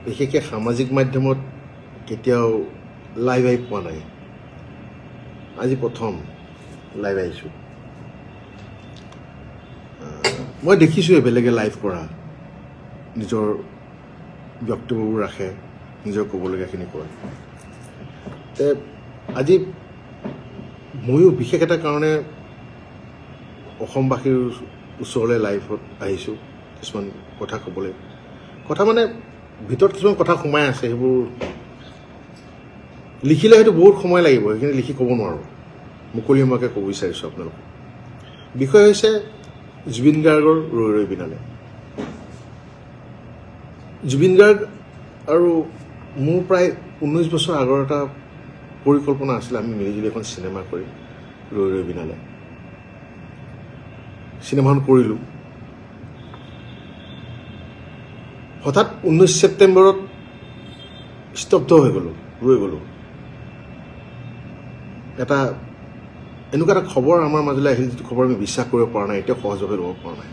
বিশেষকৈ সামাজিক মাধ্যমত কেতিয়াও লাইভ আহি পোৱা নাই আজি প্ৰথম লাইভ আহিছোঁ মই দেখিছোঁ বেলেগে লাইভ কৰা নিজৰ বক্তব্যবোৰ ৰাখে নিজৰ ক'বলগীয়াখিনি কয় আজি ময়ো বিশেষ এটা কাৰণে অসমবাসীৰ ওচৰলৈ লাইভত আহিছোঁ কিছুমান কথা ক'বলৈ কথা মানে ভিতৰত কিছুমান কথা সোমাই আছে সেইবোৰ লিখিলে হয়তো বহুত সময় লাগিব সেইখিনি লিখি ক'ব নোৱাৰোঁ মুকলিমুৱাকৈ ক'ব বিচাৰিছোঁ আপোনালোকক বিষয় হৈছে জুবিন গাৰ্গৰ ৰৈ ৰৈ বিনালে জুবিন গাৰ্গ আৰু মোৰ প্ৰায় 19 বছৰ আগৰ এটা পৰিকল্পনা আছিল আমি মিলিজুলি এখন চিনেমা কৰি ৰৈ ৰৈ বিনালে চিনেমাখন কৰিলোঁ হঠাৎ 19 ছেপ্টেম্বৰত স্তব্ধ হৈ গ'লোঁ ৰৈ গ'লোঁ এটা এনেকুৱা এটা খবৰ আমাৰ মাজলৈ আহিল যিটো খবৰ আমি বিশ্বাস কৰিব পৰা নাই এতিয়া সহজভাৱে ল'ব পৰা নাই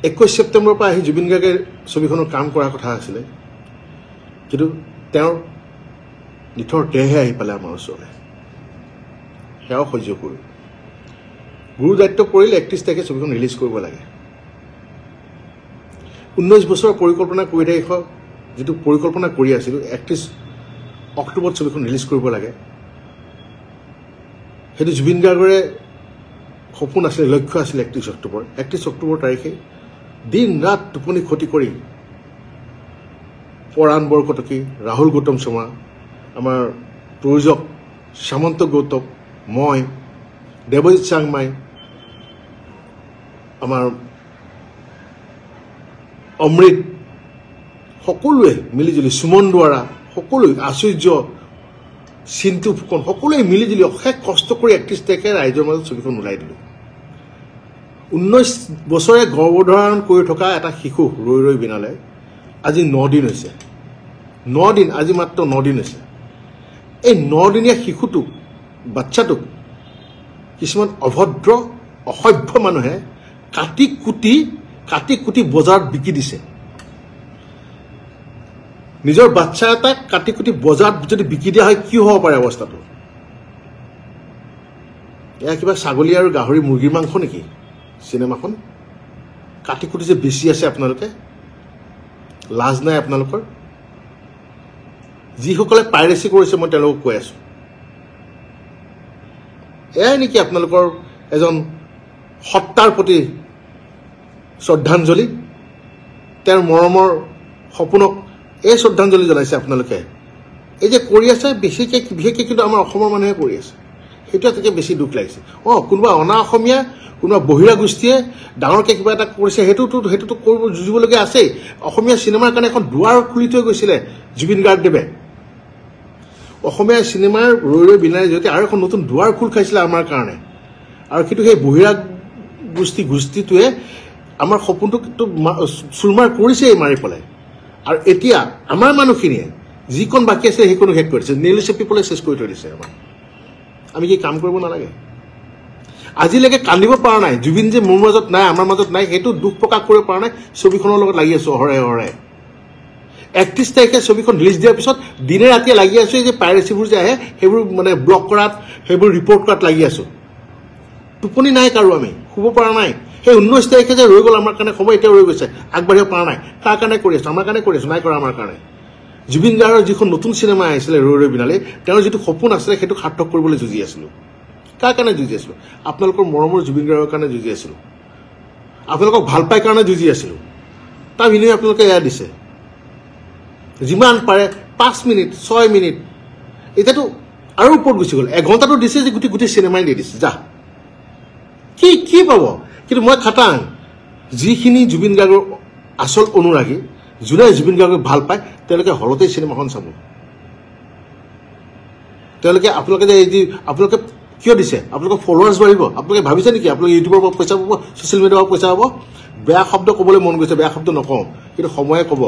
21 ছেপ্টেম্বৰৰ পৰা আহি জুবিন গাৰ্গে ছবিখনৰ কাম কৰাৰ কথা আছিলে কিন্তু তেওঁৰ নিথৰ দেহে আহি পালে আমাৰ ওচৰলৈ সেয়াও সহ্য কৰিলোঁ গুৰু দায়িত্ব পৰিলে 31 তাৰিখে ছবিখন ৰিলিজ কৰিব লাগে 19 বছৰৰ পৰিকল্পনা কৰি দেখুৱা যিটো পৰিকল্পনা কৰি আছিলোঁ 31 অক্টোবৰত ছবিখন ৰিলিজ কৰিব লাগে সেইটো জুবিন গাৰ্গৰে সপোন আছিলে লক্ষ্য আছিলে 31 অক্টোবৰ তাৰিখে দিন ৰাত টোপনি ক্ষতি কৰি পৰাণ বৰকটকী ৰাহুল গৌতম শৰ্মা আমাৰ প্ৰযোজক সামন্ত গৌতম মই দেৱজিৎ চাংমাই আমাৰ অমৃত সকলোৱে মিলিজুলি সুমন দুৱাৰা সকলোৱে আশ্চৰ্য চিন্তু ফুকন সকলোৱে মিলিজুলি অশেষ কষ্ট কৰি 31 তাৰিখে ৰাইজৰ মাজত ছবিখন ওলাই দিলোঁ 19 বছৰে গৰ্ভধাৰণ কৰি থকা এটা শিশু ৰৈ ৰৈ বিনালে আজি 9 দিন হৈছে 9 দিন আজি মাত্ৰ 9 দিন হৈছে এই 9 দিনীয়া শিশুটোক বাচ্চাটোক কিছুমান অভদ্ৰ অসভ্য মানুহে কাটি কুটি বজাৰত বিকি দিছে নিজৰ বাচ্চা এটাক কাটি কুটি বজাৰত যদি বিকি দিয়া হয় কি হ'ব পাৰে অৱস্থাটো এয়া কিবা ছাগলী আৰু গাহৰি মুৰ্গীৰ মাংস নেকি চিনেমাখন কাটি কুটি যে বেছি আছে আপোনালোকে লাজ নাই আপোনালোকৰ যিসকলে পাইৰেচি কৰিছে মই তেওঁলোকক কৈ আছোঁ এয়াই নেকি আপোনালোকৰ এজন সত্তাৰ প্ৰতি শ্ৰদ্ধাঞ্জলি তেওঁৰ মৰমৰ সপোনক এই শ্ৰদ্ধাঞ্জলি জনাইছে আপোনালোকে এই যে কৰি আছে বিশেষকৈ কিন্তু আমাৰ অসমৰ মানুহে কৰি আছে সেইটো এটাকে বেছি দুখ লাগিছে কোনোবা অনা অসমীয়া কোনোবা বহিৰা গোষ্ঠীয়ে ডাঙৰকৈ কিবা এটা কৰিছে সেইটোতো কৰিব যুঁজিবলগীয়া আছেই অসমীয়া চিনেমাৰ কাৰণে এখন দুৱাৰ খুলি থৈ গৈছিলে জুবিন গাৰ্গদেৱে অসমীয়া চিনেমাৰ ৰৈ ৰৈ বিনালে জৰিয়তে আৰু এখন নতুন দুৱাৰ খোল খাইছিলে আমাৰ কাৰণে আৰু কিন্তু সেই বহিৰা গোষ্ঠীটোৱে আমাৰ সপোনটোক চুৰমাৰ কৰিছেই মাৰি পেলাই আৰু এতিয়া আমাৰ মানুহখিনিয়ে যিকণ বাকী আছে সেইকণো শেষ কৰিছে নেইল চেপি পেলাই চেছ কৰি থৈ দিছে আমি কি কাম কৰিব নালাগে আজিলৈকে কান্দিব পৰা নাই জুবিন যে মোৰ মাজত নাই আমাৰ মাজত নাই সেইটো দুখ প্ৰকাশ কৰিব পৰা নাই ছবিখনৰ লগত লাগি আছোঁ অহৰে 31 তাৰিখে ছবিখন ৰিলিজ দিয়াৰ পিছত দিনে ৰাতিয়ে লাগি আছোঁ এই যে পাইৰেচিবোৰ যে আহে সেইবোৰ মানে ব্লক কৰাত সেইবোৰ ৰিপৰ্ট কৰাত লাগি আছোঁ টোপনি নাই কাৰো আমি শুব পৰা নাই সেই 19 তাৰিখে যে ৰৈ গ'ল আমাৰ কাৰণে সময় এতিয়া ৰৈ গৈছে আগবাঢ়িব পৰা নাই কাৰ কাৰণে কৰি আছোঁ আমাৰ কাৰণে কৰি আছোঁ নাই কৰা আমাৰ কাৰণে জুবিন গাৰ্গৰ যিখন নতুন চিনেমা আহিছিলে ৰৈ ৰৈ বিনালে তেওঁৰ যিটো সপোন আছিলে সেইটো সাৰ্থক কৰিবলৈ যুঁজি আছিলোঁ কাৰ কাৰণে যুঁজি আছিলোঁ আপোনালোকৰ মৰমৰ জুবিন গাৰ্গৰ কাৰণে যুঁজি আছিলোঁ আপোনালোকক ভাল পাই কাৰণে যুঁজি আছিলোঁ তাৰ বিনিময়ে আপোনালোকে এয়া দিছে যিমান পাৰে 5 মিনিট 6 মিনিট এতিয়াতো আৰু ওপৰত গুচি গ'ল এঘণ্টাটো দিছে যে গোটেই চিনেমাই দি দিছে যা কি পাব কিন্তু মই খাটাং যিখিনি জুবিন গাৰ্গৰ আচল অনুৰাগী যোনে জুবিন গাৰ্গক ভাল পায় তেওঁলোকে হলতেই চিনেমাখন চাব তেওঁলোকে আপোনালোকে যে এই আপোনালোকে কিয় দিছে আপোনালোকৰ ফলোৱাৰ্ছ বাঢ়িব আপোনালোকে ভাবিছে নেকি আপোনালোকে ইউটিউবৰ পৰা পইচা পাব ছ'চিয়েল মিডিয়াৰ পৰা পইচা পাব বেয়া শব্দ ক'বলৈ মন গৈছে বেয়া শব্দ নকওঁ কিন্তু সময়ে ক'ব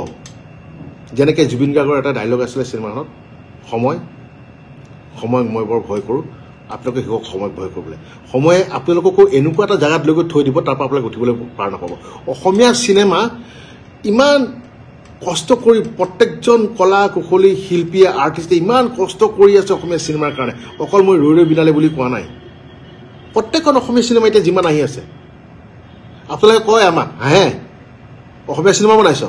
যেনেকৈ জুবিন গাৰ্গৰ এটা ডাইলগ আছিলে চিনেমাখনত সময় মই বৰ ভয় কৰোঁ আপোনালোকে শিকক সময়ক ভয় কৰিবলৈ সময়ে আপোনালোককো এনেকুৱা এটা জেগাত লৈ গৈ থৈ দিব তাৰ পৰা আপোনালোকে উঠিবলৈ পাৰ নাপাব অসমীয়া চিনেমা ইমান কষ্ট কৰি প্ৰত্যেকজন কলা কুশলী শিল্পীয়ে আৰ্টিষ্টে ইমান কষ্ট কৰি আছে অসমীয়া চিনেমাৰ কাৰণে অকল মই ৰৈ ৰৈ বিনালে বুলি কোৱা নাই প্ৰত্যেকখন অসমীয়া চিনেমা এতিয়া যিমান আহি আছে আপোনালোকে কয় আমাক হে অসমীয়া চিনেমা বনাইছ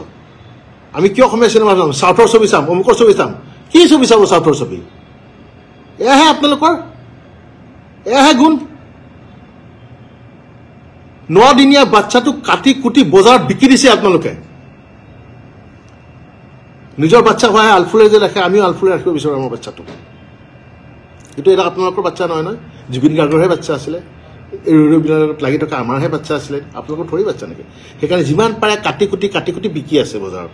আমি কিয় অসমীয়া চিনেমা চাম চাউথৰ ছবি চাম অমুকৰ ছবি চাম কি ছবি চাব চাউথৰ ছবি এয়াহে আপোনালোকৰ এয়াহে গুণ 9 দিনীয়া বাচ্চাটোক কাটি কুটি বজাৰত বিকি দিছে আপোনালোকে নিজৰ বাচ্চা হয় আলফুলে যে ৰাখে আমিও আলফুলে ৰাখিব বিচাৰোঁ আমাৰ বাচ্চাটোক এইটো এটা আপোনালোকৰ বাচ্চা নহয় নহয় জুবিন গাৰ্গৰহে বাচ্চা আছিলে এই ৰৈ ৰৈ বিনালত লাগি থকা আমাৰহে বাচ্চা আছিলে আপোনালোকৰ থৰি বাচ্চা নেকি সেইকাৰণে যিমান পাৰে কাটি কুটি বিকি আছে বজাৰত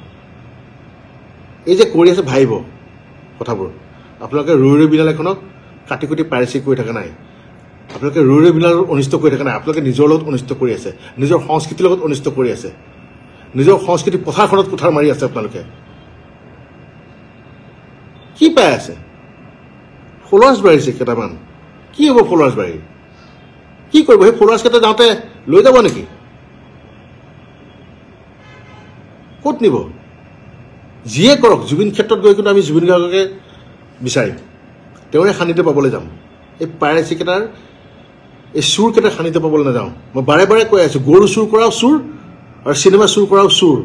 এই যে কৰি আছে ভাবিব কথাবোৰ আপোনালোকে ৰৈ ৰৈ বিনাল এখনক কাটি কুটি পাইৰেচি কৰি থকা নাই আপোনালোকে ৰৈ ৰৈ বিনালত অনিষ্ট কৰি থকা নাই আপোনালোকে নিজৰ লগত অনিষ্ট কৰি আছে নিজৰ সংস্কৃতিৰ লগত অনিষ্ট কৰি আছে নিজৰ সংস্কৃতি পথাৰখনত কুঠাৰ মাৰি আছে আপোনালোকে কি পাই আছে ফলোৱাৰ্ছ বাঢ়িছে কেইটামান কি হ'ব ফলোৱাৰ্ছ বাঢ়ি কি কৰিব সেই ফলোৱাৰ্ছ কেইটা যাওঁতে লৈ যাব নেকি ক'ত নিব যিয়ে কৰক জুবিন ক্ষেত্ৰত গৈ কিন্তু আমি জুবিন গাৰ্গকে বিচাৰিম তেওঁৰে সান্নিধ্য পাবলৈ যাম এই পাইৰেচি কেইটাৰ এই চুৰ কেইটাৰ সান্নিধ্য পাবলৈ নাযাওঁ মই বাৰে বাৰে কৈ আছোঁ গৰু চুৰ কৰাও চুৰ আৰু চিনেমা চুৰ কৰাও চুৰ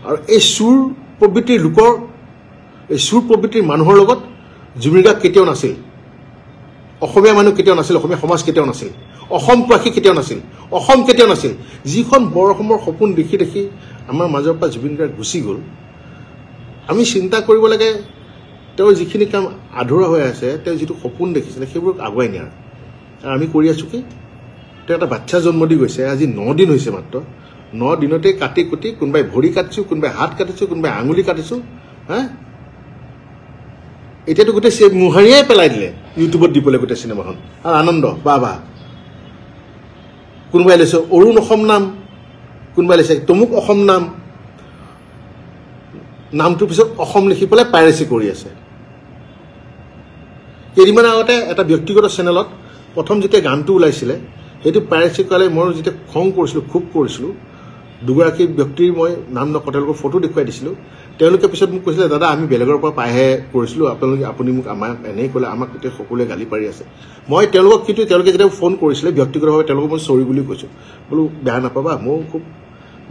আৰু এই চুৰ প্ৰবৃত্তিৰ লোকৰ এই চুৰ প্ৰবৃত্তিৰ মানুহৰ লগত জুবিন গাৰ্গ কেতিয়াও নাছিল অসমীয়া মানুহ কেতিয়াও নাছিল অসমীয়া সমাজ কেতিয়াও নাছিল অসমবাসী কেতিয়াও নাছিল অসম কেতিয়াও নাছিল যিখন বৰ অসমৰ সপোন দেখি দেখি আমাৰ মাজৰ পৰা জুবিন গাৰ্গ গুচি গ'ল আমি চিন্তা কৰিব লাগে তেওঁৰ যিখিনি কাম আধৰুৱা হৈ আছে তেওঁ যিটো সপোন দেখিছিলে সেইবোৰক আগুৱাই নিয়াৰ আৰু আমি কৰি আছোঁ কি তেওঁ এটা বাচ্চা জন্ম দি গৈছে আজি 9 দিন হৈছে মাত্ৰ 9 দিনতে কাটি কুটি কোনোবাই ভৰি কাটিছোঁ কোনোবাই হাত কাটিছোঁ কোনোবাই আঙুলি কাটিছোঁ হা এতিয়াতো গোটেই মোহাৰিয়াই পেলাই দিলে ইউটিউবত দিবলৈ গোটেই চিনেমাখন আৰু আনন্দ বাহ কোনোবাই লৈছে অৰুণ অসম নাম কোনোবাই লৈছে তমুক অসম নামটোৰ পিছত অসম লিখি পেলাই পাইৰেচি কৰি আছে কেইদিনমান আগতে এটা ব্যক্তিগত চেনেলত প্ৰথম যেতিয়া গানটো ওলাইছিলে সেইটো পাইৰেচি কৰালে মই যেতিয়া খং কৰিছিলোঁ খুব কৰিছিলোঁ দুগৰাকী ব্যক্তিৰ মই নাম নকওঁ তেওঁলোকৰ ফটো দেখুৱাই দিছিলোঁ তেওঁলোকে পিছত মোক কৈছিলে দাদা আমি বেলেগৰ পৰা পাইহে কৰিছিলোঁ আপুনি মোক আমাক এনেই ক'লে আমাক গোটেই সকলোৱে গালি পাৰি আছে মই তেওঁলোকক কিন্তু তেওঁলোকে যেতিয়া ফোন কৰিছিলে ব্যক্তিগতভাৱে তেওঁলোকক মই চৰি বুলি কৈছোঁ বোলো বেয়া নাপাবা মোৰ খুব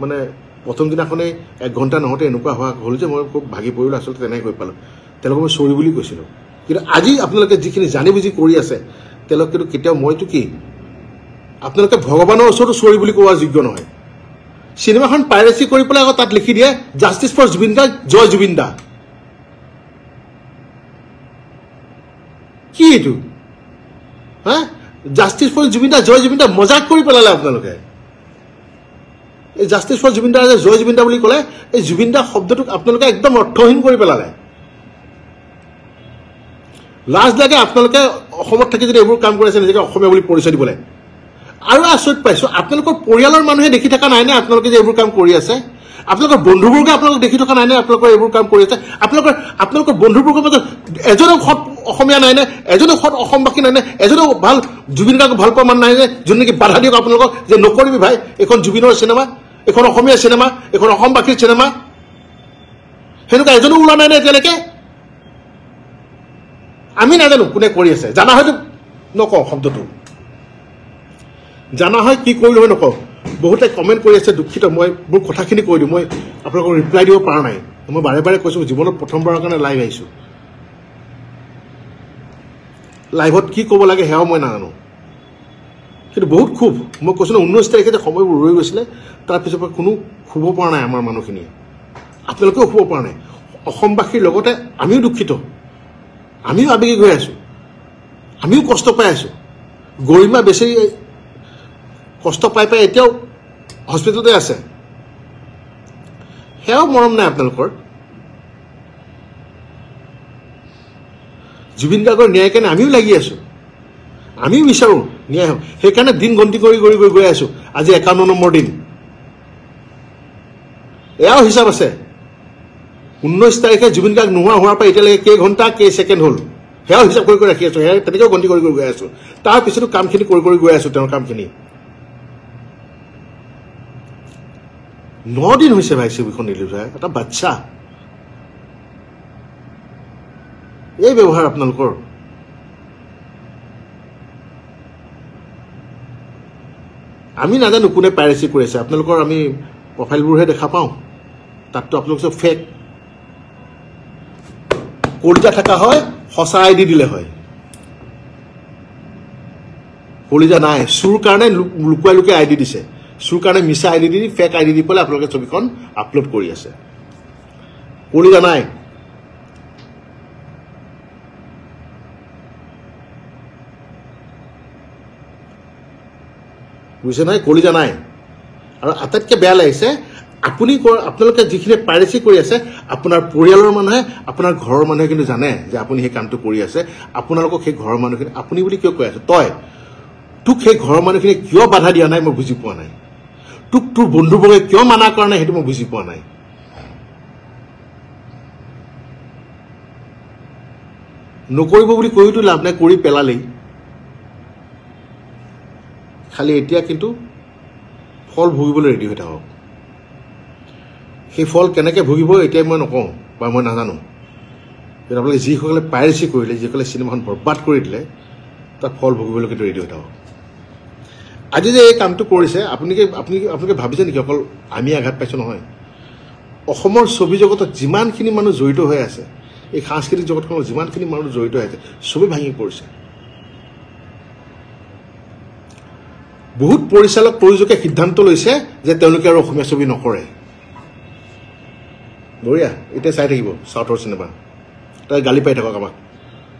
মানে প্ৰথম দিনাখনেই 1 ঘণ্টা নহওঁতে এনেকুৱা হোৱা হ'ল যে মই খুব ভাগি পৰিলোঁ আচলতে তেনেকৈ কৈ পালোঁ তেওঁলোকক মই চৰি বুলি কৈছিলোঁ কিন্তু আজি আপোনালোকে যিখিনি জানি বুজি কৰি আছে তেওঁলোক কিন্তু কেতিয়াও মইতো কি আপোনালোকে ভগৱানৰ ওচৰতো চৰি বুলি কোৱা যোগ্য নহয় চিনেমাখন পাইৰেচি কৰি পেলাই আকৌ তাত লিখি দিয়ে জাষ্টিছ ফৰ জুবিন গাৰ্গ জয় জুবিন দা কি এইটো হা জাষ্টিছ ফৰ জুবিন দা জয় জুবিন দা মজাক কৰি পেলালে আপোনালোকে এই জাষ্টিছ ফৰ জুবিন দা জয় জুবিন দা বুলি ক'লে এই জুবিন দা শব্দটোক আপোনালোকে একদম অৰ্থহীন কৰি পেলালে লাজ লাগে আপোনালোকে অসমত থাকি যদি এইবোৰ কাম কৰি আছে নিজকে অসমীয়া বুলি পৰিচয় দিবলৈ আৰু আচৰিত পাইছোঁ আপোনালোকৰ পৰিয়ালৰ মানুহে দেখি থকা নাই নে আপোনালোকে যে এইবোৰ কাম কৰি আছে আপোনালোকৰ বন্ধুবৰ্গে আপোনালোক দেখি থকা নাই নে আপোনালোকৰ এইবোৰ কাম কৰি আছে আপোনালোকৰ বন্ধুবৰ্গৰ মাজত এজনো সৎ অসমীয়া নাই নে এজনো সৎ অসমবাসী নাই নে এজনো ভাল জুবিন গাৰ্গক ভাল পোৱা মানুহ নাই নে যোন নেকি বাধা দিয়ক আপোনালোকক যে নকৰিবি ভাই এইখন জুবিনৰ চিনেমা এইখন অসমীয়া চিনেমা এইখন অসমবাসীৰ চিনেমা সেনেকুৱা এজনো ওলোৱা নাই নে এতিয়ালৈকে আমি নাজানো কোনে কৰি আছে জানা হয়তো নকওঁ শব্দটো জানা হয় কি কৰিলোঁ হয় নকওঁ বহুতে কমেণ্ট কৰি আছে দুখিত মই মোৰ কথাখিনি কৈ দিওঁ মই আপোনালোকক ৰিপ্লাই দিব পৰা নাই মই বাৰে বাৰে কৈছোঁ জীৱনত প্ৰথমবাৰৰ কাৰণে লাইভ আহিছোঁ লাইভত কি ক'ব লাগে সেয়াও মই নাজানো কিন্তু বহুত খুব মই কৈছোঁ ন 19 তাৰিখে যে সময়বোৰ ৰৈ গৈছিলে তাৰপিছৰ পৰা কোনো শুব পৰা নাই আমাৰ মানুহখিনিয়ে আপোনালোকেও শুব পৰা নাই অসমবাসীৰ লগতে আমিও দুখিত আমিও আবেগিক হৈ আছোঁ আমিও কষ্ট পাই আছোঁ গৰিমা বেছি কষ্ট পাই এতিয়াও হস্পিটেলতে আছে সেয়াও মৰম নাই আপোনালোকৰ জুবিন গাৰ্গৰ ন্যায় কাৰণে আমিও লাগি আছোঁ আমিও বিচাৰোঁ ন্যায় হওক সেইকাৰণে দিন গন্তি কৰি গৈ আছোঁ আজি 51 নম্বৰ দিন এয়াও হিচাপ আছে 19 তাৰিখে জুবিন গাৰ্গ নোহোৱা হোৱাৰ পৰা এতিয়ালৈকে কেই ঘণ্টা কেই ছেকেণ্ড হ'ল সেয়াও হিচাপ কৰি ৰাখি আছোঁ সেয়া তেনেকৈও গন্তি কৰি গৈ আছোঁ তাৰপিছতো কামখিনি কৰি গৈ আছোঁ তেওঁৰ কামখিনি 9 দিন হৈছে ভাই ছবিখন ৰিলিজ হয় এটা বাচ্চা এই ব্যৱহাৰ আপোনালোকৰ আমি নাজানো কোনে পাইৰেচি কৰি আছে আপোনালোকৰ আমি প্ৰফাইলবোৰহে দেখা পাওঁ তাততো আপোনালোক চব ফেক কলিজা থকা হয় সঁচা আইডি দিলে হয় কলিজা নাই চুৰ কাৰণে লুকুৱাই লুকুৱাই আইডি দিছে চুৰ কাৰণে মিছা আইডি দি ফেক আইডি দি পেলাই আপোনালোকে ছবিখন আপলোড কৰি আছে কলিজা নাই বুজিছে নহয় কলিজা নাই আৰু আটাইতকৈ বেয়া লাগিছে আপোনালোকে যিখিনি পাইৰেচি কৰি আছে আপোনাৰ পৰিয়ালৰ মানুহে আপোনাৰ ঘৰৰ মানুহে কিন্তু জানে যে আপুনি সেই কামটো কৰি আছে আপোনালোকক সেই ঘৰৰ মানুহখিনি আপুনি বুলি কিয় কৈ আছে তই তোক সেই ঘৰৰ মানুহখিনি কিয় বাধা দিয়া নাই মই বুজি পোৱা নাই তোক তোৰ বন্ধুবৰ্গে কিয় মানা কৰা নাই সেইটো মই বুজি পোৱা নাই নকৰিব বুলি কৈতো লাভ নাই কৰি পেলালেই খালি এতিয়া কিন্তু ফল ভুগিবলৈ ৰেডি হৈ থাকক সেই ফল কেনেকৈ ভুগিব এতিয়া মই নকওঁ বা মই নাজানো কিন্তু আপোনালোকে যিসকলে পাইৰেচি কৰিলে যিসকলে চিনেমাখন বৰবাদ কৰি দিলে তাৰ ফল ভুগিবলৈ কিন্তু ৰেডি হৈ থাকক আজি যে এই কামটো কৰিছে আপোনালোকে ভাবিছে নেকি অকল আমি আঘাত পাইছোঁ নহয় অসমৰ ছবি জগতত যিমানখিনি মানুহ জড়িত হৈ আছে এই সাংস্কৃতিক জগতখনত যিমানখিনি মানুহ জড়িত হৈ আছে ছবি ভাঙি পৰিছে বহুত পৰিচালক প্ৰযোজকে সিদ্ধান্ত লৈছে যে তেওঁলোকে আৰু অসমীয়া ছবি নকৰে বঢ়িয়া এতিয়া চাই থাকিব চাউথৰ চিনেমা তাই গালি পাই থাকক আমাক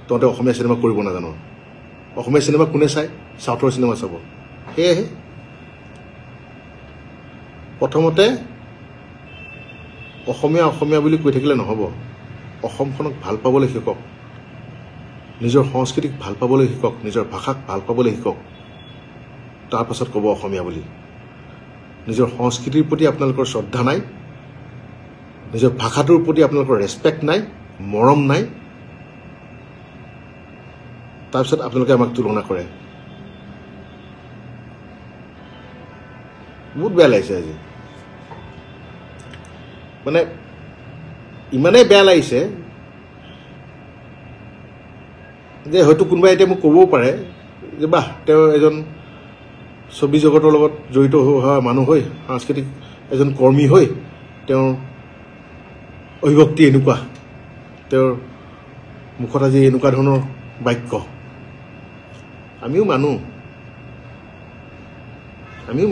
তহঁতে অসমীয়া চিনেমা কৰিব নাজানো অসমীয়া চিনেমা কোনে চাই চাউথৰ চিনেমা চাব সেয়েহে প্ৰথমতে অসমীয়া বুলি কৈ থাকিলে নহ'ব অসমখনক ভাল পাবলৈ শিকক নিজৰ সংস্কৃতিক ভাল পাবলৈ শিকক নিজৰ ভাষাক ভাল পাবলৈ শিকক তাৰ পাছত ক'ব অসমীয়া বুলি নিজৰ সংস্কৃতিৰ প্ৰতি আপোনালোকৰ শ্ৰদ্ধা নাই নিজৰ ভাষাটোৰ প্ৰতি আপোনালোকৰ ৰেছপেক্ট নাই মৰম নাই তাৰপিছত আপোনালোকে আমাক তুলনা কৰে বহুত বেয়া লাগিছে আজি মানে ইমানেই বেয়া লাগিছে যে হয়তো কোনোবাই এতিয়া মোক ক'বও পাৰে যে বাহ তেওঁ এজন ছবি জগতৰ লগত জড়িত হোৱা মানুহ হৈ সাংস্কৃতিক এজন কৰ্মী হৈ তেওঁৰ অভিভক্তি এনেকুৱা তেওঁৰ মুখত আজি এনেকুৱা ধৰণৰ বাক্য আমিও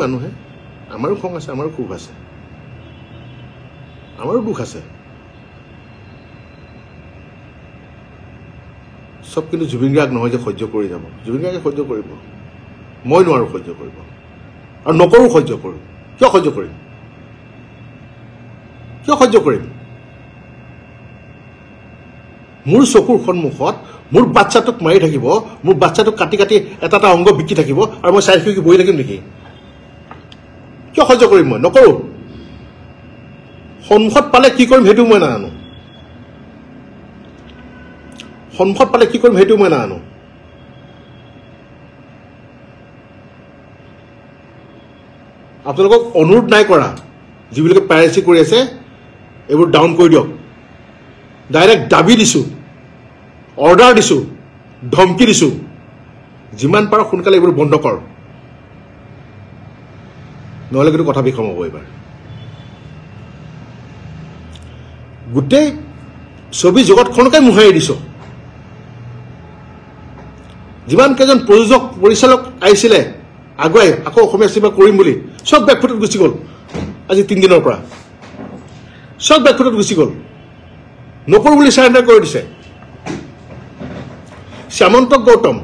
মানুহে আমাৰো খং আছে আমাৰো ক্ষোভ আছে আমাৰো দুখ আছে চব কিন্তু জুবিন গাৰ্গ নহয় যে সহ্য কৰি যাব জুবিন গাৰ্গে সহ্য কৰিব মই নোৱাৰোঁ সহ্য কৰিব আৰু নকৰোঁ সহ্য কৰোঁ কিয় সহ্য কৰিম মোৰ চকুৰ সন্মুখত মোৰ বাচ্চাটোক মাৰি থাকিব মোৰ বাচ্চাটোক কাটি কাটি এটা এটা অংগ বিকি থাকিব আৰু মই চাই থাকি বহি থাকিম নেকি কিয় সহ্য কৰিম মই নকৰোঁ সন্মুখত পালে কি কৰিম সেইটো মই নাজানো আপোনালোকক অনুৰোধ নাই কৰা যিবিলাকে পাইৰেচি কৰি আছে এইবোৰ ডাউন কৰি দিয়ক ডাইৰেক্ট দাবী দিছোঁ অৰ্ডাৰ দিছোঁ ধমকি দিছোঁ যিমান পাৰ সোনকালে এইবোৰ বন্ধ কৰ নহ'লে কিন্তু কথা বিষম হ'ব এইবাৰ গোটেই ছবি জগতখনকে মোহাৰি দিছোঁ যিমান কেইজন প্ৰযোজক পৰিচালক আহিছিলে আগুৱাই আকৌ অসমীয়া চিনেমা কৰিম বুলি চব বেকফুটত গুচি গ'ল আজি 3 দিনৰ পৰা চব বেকফুটত গুচি গ'ল নকৰোঁ বুলি চাৰেণ্ডাৰ কৰি দিছে শ্যামন্ত গৌতম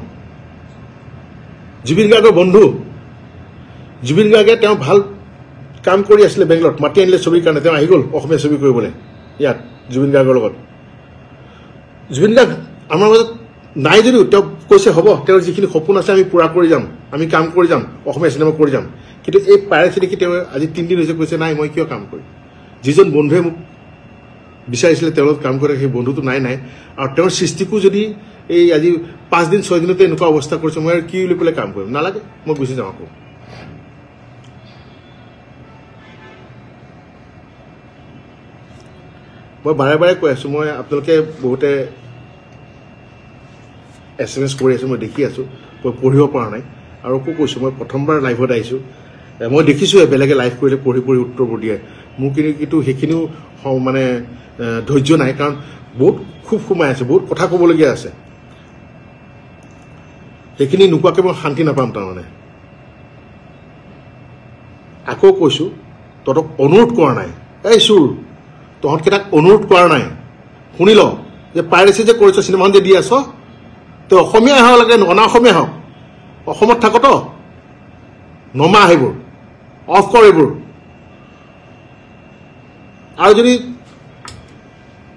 জুবিন গাৰ্গৰ বন্ধু জুবিন গাৰ্গে তেওঁ ভাল কাম কৰি আছিলে বেংগলত মাতি আনিলে ছবিৰ কাৰণে তেওঁ আহি গ'ল অসমীয়া ছবি কৰিবলৈ ইয়াত জুবিন গাৰ্গৰ লগত জুবিন গাৰ্গ আমাৰ মাজত নাই যদিও তেওঁ কৈছে হ'ব তেওঁৰ যিখিনি সপোন আছে আমি পূৰা কৰি যাম আমি কাম কৰি যাম অসমীয়া চিনেমা কৰি যাম কিন্তু এই পাইৰেচি দেখি তেওঁ আজি 3 দিন হৈছে কৈছে নাই মই কিয় কাম কৰিম যিজন বন্ধুৱে মোক বিচাৰিছিলে তেওঁৰ লগত কাম কৰে সেই বন্ধুটো নাই আৰু তেওঁৰ সৃষ্টিকো যদি এই আজি 5 দিন 6 দিনতে এনেকুৱা অৱস্থা কৰিছে মই আৰু কি লৈ পেলাই কাম কৰিম নালাগে মই গুচি যাওঁ আকৌ মই বাৰে বাৰে কৈ আছোঁ, মই আপোনালোকে বহুতে SMS কৰি আছোঁ, মই দেখি আছোঁ, মই পঢ়িব পৰা নাই। আৰু আকৌ কৈছোঁ, মই প্ৰথমবাৰ লাইভত আহিছোঁ, মই দেখিছোঁৱে বেলেগে লাইভ কৰিলে পঢ়ি পঢ়ি উত্তৰবোৰ দিয়ে। মোৰ কিন্তু সেইখিনিও মানে ধৈৰ্য নাই, কাৰণ বহুত খুব সোমাই আছে, বহুত কথা ক'বলগীয়া আছে। সেইখিনি নোকোৱাকৈ মই শান্তি নাপাম। তাৰমানে আকৌ কৈছোঁ, তহঁতক অনুৰোধ কৰা নাই, এই চুৰ তহঁতকেইটাক অনুৰোধ কৰা নাই, শুনি ল যে পাইৰেচি যে কৰিছ, চিনেমাখন যে দি আছ, তই অসমীয়াই হওক লাগে অনা অসমীয়া হওক, অসমত থাকত নমা সেইবোৰ, অফ কৰ এইবোৰ। আৰু যদি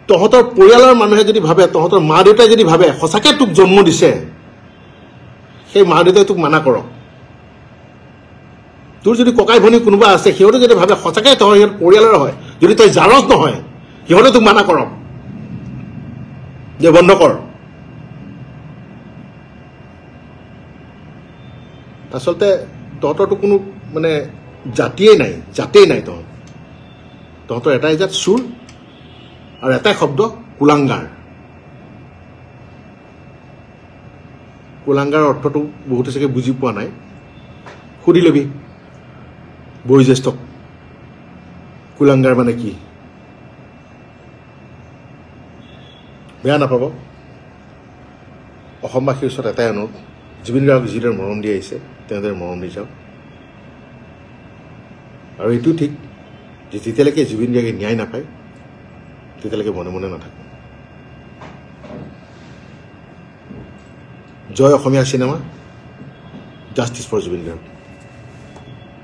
তহঁতৰ পৰিয়ালৰ মানুহে যদি ভাবে, তহঁতৰ মা দেউতাই যদি ভাবে সঁচাকৈ তোক জন্ম দিছে, সেই মা দেউতাই তোক মানা কৰক। তোৰ যদি ককাই ভনী কোনোবা আছে, সিহঁতে যদি ভাবে সঁচাকৈ তই সিহঁত পৰিয়ালৰ হয়, যদি তই জাৰজ নহয়, সিহঁতে তোক মানা কৰক যে বন্ধ কৰ। আচলতে তহঁতৰতো কোনো মানে জাতিয়েই নাই, তহঁতৰ এটাই জাত চুৰ, আৰু এটাই শব্দ কুলাংগাৰ। কুলাংগাৰ অৰ্থটো বহুতে চাগে বুজি পোৱা নাই, সুধি ল'বি বয়োজ্যেষ্ঠক কুলাংগাৰ মানে কি। বেয়া নাপাব। অসমবাসীৰ ওচৰত এটাই অনুৰোধ, জুবিন গাৰ্গক যিদৰে মৰম দি আহিছে তেনেদৰে মৰম দি যাওক। আৰু এইটো ঠিক যে যেতিয়ালৈকে জুবিন গাৰ্গে ন্যায় নাপায়, তেতিয়ালৈকে মনে মনে নাথাকে। জয় Assamese cinema, justice for Zubeen Garg.